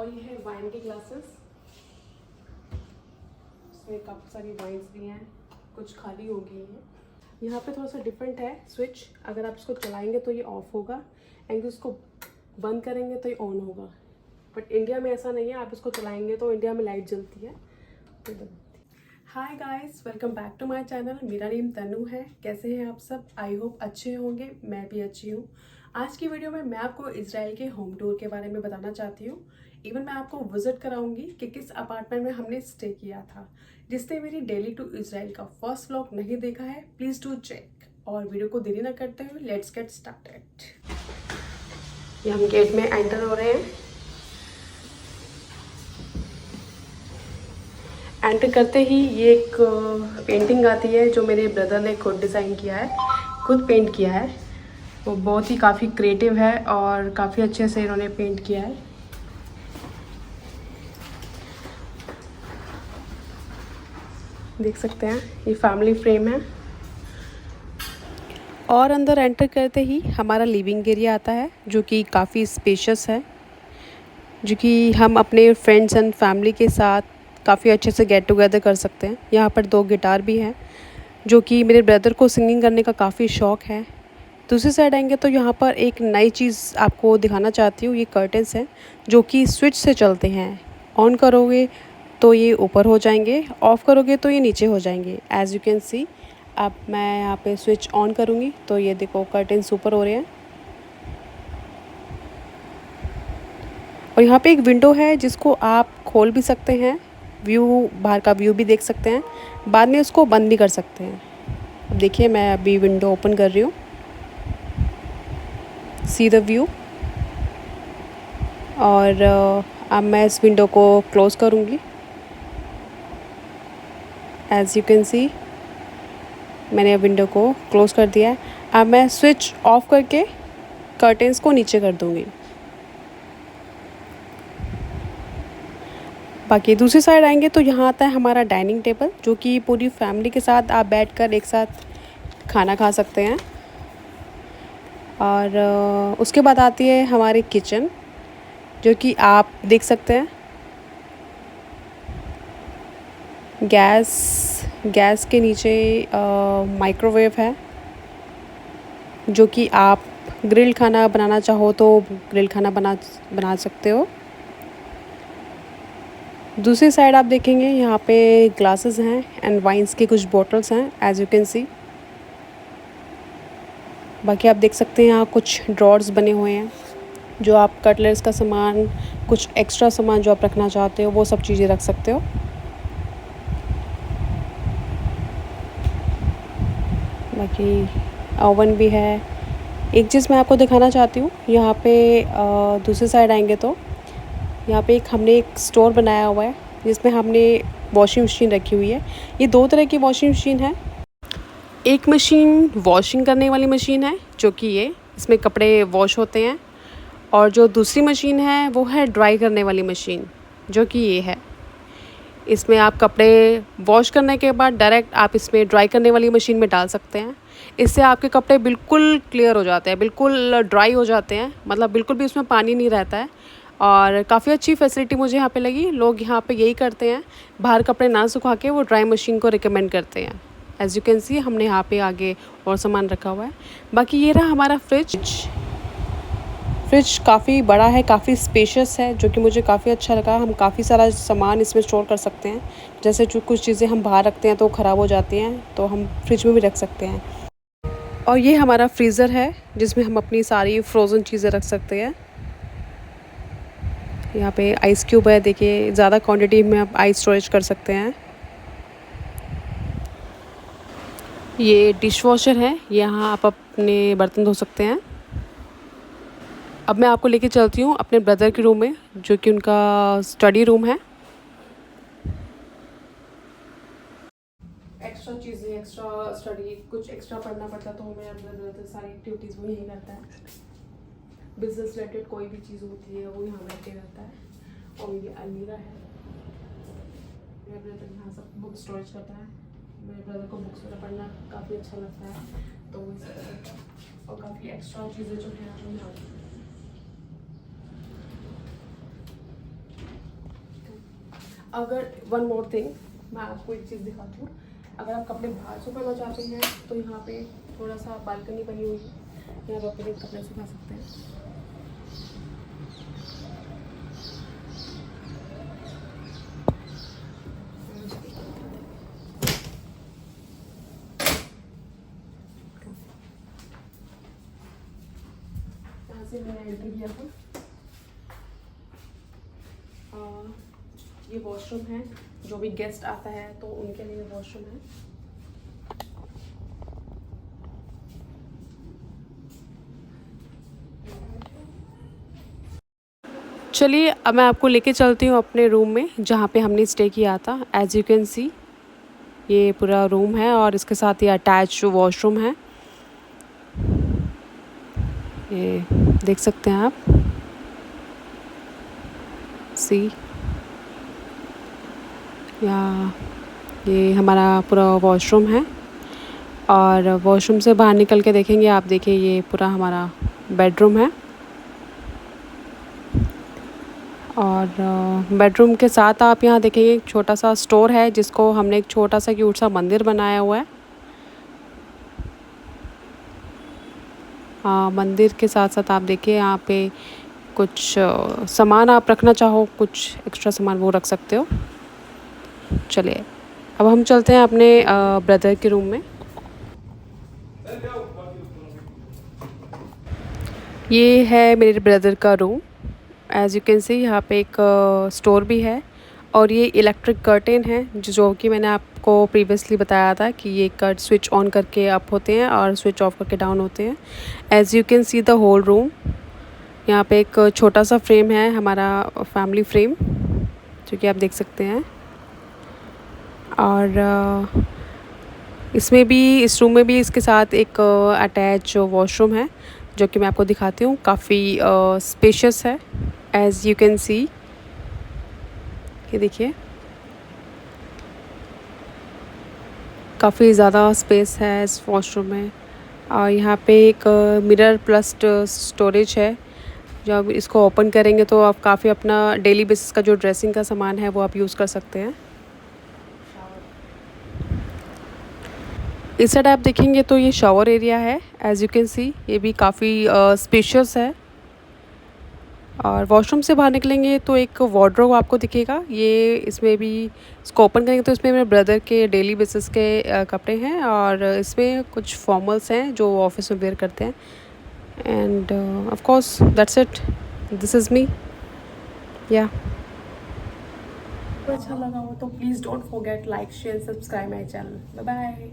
और ये है वाइन के ग्लासेस, इसमें काफ़ी सारी वाइन्स भी हैं, कुछ खाली हो गई हैं। यहाँ पे थोड़ा सा डिफरेंट है स्विच, अगर आप इसको चलाएंगे तो ये ऑफ होगा एंड इसको बंद करेंगे तो ये ऑन होगा। बट इंडिया में ऐसा नहीं है, आप इसको चलाएंगे तो इंडिया में लाइट जलती है। Hi guys, welcome back to my channel. मेरा नेम तनु है। कैसे हैं आप सब? आई होप अच्छे होंगे, मैं भी अच्छी हूँ। आज की वीडियो में मैं आपको इजराइल के होम टूर के बारे में बताना चाहती हूँ। इवन मैं आपको विजिट कराऊंगी कि किस अपार्टमेंट में हमने स्टे किया था। जिसने मेरी डेली टू इजराइल का फर्स्ट व्लॉग नहीं देखा है, प्लीज डू चेक। और वीडियो को देरी न करते हुए लेट्स गेट स्टार्टेड। ये हम गेट में एंटर हो रहे हैं। एंटर करते ही ये एक पेंटिंग आती है जो मेरे ब्रदर ने खुद डिज़ाइन किया है, खुद पेंट किया है। वो बहुत ही काफ़ी क्रिएटिव है और काफ़ी अच्छे से इन्होंने पेंट किया है। देख सकते हैं ये फैमिली फ्रेम है। और अंदर एंटर करते ही हमारा लिविंग एरिया आता है जो कि काफ़ी स्पेशियस है, जो कि हम अपने फ्रेंड्स एंड फैमिली के साथ काफ़ी अच्छे से गेट टुगेदर कर सकते हैं। यहाँ पर 2 गिटार भी हैं जो कि मेरे ब्रदर को सिंगिंग करने का काफ़ी शौक़ है। दूसरी साइड आएंगे तो यहाँ पर एक नई चीज़ आपको दिखाना चाहती हूँ। ये कर्टन्स हैं जो कि स्विच से चलते हैं। ऑन करोगे तो ये ऊपर हो जाएंगे, ऑफ़ करोगे तो ये नीचे हो जाएंगे। एज़ यू कैन सी, अब मैं यहाँ पे स्विच ऑन करूँगी तो ये देखो कर्टन्स ऊपर हो रहे हैं। और यहाँ पे एक विंडो है जिसको आप खोल भी सकते हैं, व्यू बाहर का व्यू भी देख सकते हैं, बाद में उसको बंद भी कर सकते हैं। अब देखिए मैं अभी विंडो ओपन कर रही हूँ, सी द व्यू। और अब मैं इस विंडो को क्लोज़ करूँगी। एज़ यू कैन सी, मैंने विंडो को क्लोज़ कर दिया है। अब मैं स्विच ऑफ करके कर्टेंस को नीचे कर दूँगी। बाकी दूसरी साइड आएंगे तो यहाँ आता है हमारा डाइनिंग टेबल, जो कि पूरी फैमिली के साथ आप बैठकर एक साथ खाना खा सकते हैं। और उसके बाद आती है हमारी किचन, जो कि आप देख सकते हैं। गैस के नीचे माइक्रोवेव है, जो कि आप ग्रिल खाना बनाना चाहो तो ग्रिल खाना बना सकते हो। दूसरी साइड आप देखेंगे यहाँ पे ग्लासेस हैं एंड वाइन्स के कुछ बॉटल्स हैं, एज़ यू कैन सी। बाकी आप देख सकते हैं यहाँ कुछ ड्रॉर्स बने हुए हैं जो आप कटलर्स का सामान, कुछ एक्स्ट्रा सामान जो आप रखना चाहते हो वो सब चीज़ें रख सकते हो। बाकी ओवन भी है। एक चीज़ मैं आपको दिखाना चाहती हूँ, यहाँ पे दूसरी साइड आएंगे तो यहाँ पे हमने एक स्टोर बनाया हुआ है जिसमें हमने वॉशिंग मशीन रखी हुई है। ये 2 तरह की वॉशिंग मशीन है। एक मशीन वॉशिंग करने वाली मशीन है जो कि इसमें कपड़े वॉश होते हैं, और जो दूसरी मशीन है वो है ड्राई करने वाली मशीन, जो कि ये है। इसमें आप कपड़े वॉश करने के बाद डायरेक्ट आप इसमें ड्राई करने वाली मशीन में डाल सकते हैं। इससे आपके कपड़े बिल्कुल क्लियर हो जाते हैं, बिल्कुल ड्राई हो जाते हैं, मतलब बिल्कुल भी उसमें पानी नहीं रहता है। और काफ़ी अच्छी फैसिलिटी मुझे यहाँ पे लगी। लोग यहाँ पे यही करते हैं, बाहर कपड़े ना सुखा के वो ड्राई मशीन को रिकमेंड करते हैं। एज़ यू कैन सी, हमने यहाँ पे आगे और सामान रखा हुआ है। बाकी ये रहा हमारा फ्रिज काफ़ी बड़ा है, काफ़ी स्पेशियस है, जो कि मुझे काफ़ी अच्छा लगा। हम काफ़ी सारा सामान इसमें स्टोर कर सकते हैं। जैसे जो कुछ चीज़ें हम बाहर रखते हैं तो ख़राब हो जाती हैं, तो हम फ्रिज में भी रख सकते हैं। और ये हमारा फ्रीज़र है जिसमें हम अपनी सारी फ्रोज़न चीज़ें रख सकते हैं। यहाँ पे आइस क्यूब है, देखिए ज़्यादा क्वांटिटी में आप आइस स्टोरेज कर सकते हैं। ये डिश वॉशर है, यहाँ आप अपने बर्तन धो सकते हैं। अब मैं आपको लेके चलती हूँ अपने ब्रदर के रूम में, जो कि उनका स्टडी रूम है। एक्स्ट्रा चीज़ें, एक्स्ट्रा स्टडी, कुछ एक्स्ट्रा पढ़ना पड़ता तो मेरा ब्रदर सारी एक्टिविटीज़ वो यही करता है। बिजनेस रिलेटेड कोई भी चीज़ होती है वो यहाँ बैठ के रहता है। और ये अलमीरा है, मेरा ब्रदर यहाँ सब बुक स्टोरेज करता है। मेरे ब्रदर को बुक्स वगैरह पढ़ना काफ़ी अच्छा लगता है, तो वो इस तरह करता है। और काफ़ी एक्स्ट्रा चीज़ें जो है अगर वन मोर थिंग, मैं आपको एक चीज़ दिखाती हूँ। अगर आप कपड़े बाहर सुखाना चाहते हैं तो यहाँ पे थोड़ा सा बालकनी बनी हुई है, यहाँ पर अपने कपड़े सुखा सकते हैं। यहाँ से मैंने एंट्री किया था। ये वॉशरूम है, जो भी गेस्ट आता है तो उनके लिए वॉशरूम है। चलिए अब मैं आपको लेके चलती हूँ अपने रूम में, जहाँ पे हमने स्टे किया था। एज यू कैन सी ये पूरा रूम है और इसके साथ ही अटैच वॉशरूम है। ये देख सकते हैं आप, सी या ये हमारा पूरा वॉशरूम है। और वॉशरूम से बाहर निकल के देखेंगे आप, देखिए ये पूरा हमारा बेडरूम है। और बेडरूम के साथ आप यहाँ देखेंगे एक छोटा सा स्टोर है, जिसको हमने एक छोटा सा क्यूट सा मंदिर बनाया हुआ है। मंदिर के साथ साथ आप देखिए यहाँ पे कुछ सामान आप रखना चाहो, कुछ एक्स्ट्रा सामान वो रख सकते हो। चलिए अब हम चलते हैं अपने ब्रदर के रूम में। ये है मेरे ब्रदर का room. As you can see यहाँ पे एक स्टोर भी है और ये इलेक्ट्रिक कर्टेन है, जो कि मैंने आपको प्रीवियसली बताया था कि ये कर्ट स्विच ऑन करके अप होते हैं और स्विच ऑफ करके डाउन होते हैं। As you can see the whole room. यहाँ पे एक छोटा सा फ्रेम है, हमारा फैमिली फ्रेम, जो कि आप देख सकते हैं। और इसमें भी, इस रूम में भी इसके साथ एक अटैच वॉशरूम है, जो कि मैं आपको दिखाती हूँ। काफ़ी स्पेशियस है, एज यू कैन सी। ये देखिए काफ़ी ज़्यादा स्पेस है इस वॉशरूम में। और यहाँ पे एक मिरर प्लस स्टोरेज है। जब इसको ओपन करेंगे तो आप काफ़ी अपना डेली बेसिस का जो ड्रेसिंग का सामान है वो आप यूज़ कर सकते हैं। इस साइड आप देखेंगे तो ये शावर एरिया है। एज यू कैन सी ये भी काफ़ी स्पेशियस है। और वॉशरूम से बाहर निकलेंगे तो एक वार्डरोब आपको दिखेगा। ये इसमें भी, इसको ओपन करेंगे तो इसमें मेरे ब्रदर के डेली बेसिस के कपड़े हैं और इसमें कुछ फॉर्मल्स हैं जो ऑफिस में वेयर करते हैं। And of course that's it, this is me. या अच्छा लगा हो तो please don't forget like share subscribe my channel. Bye bye.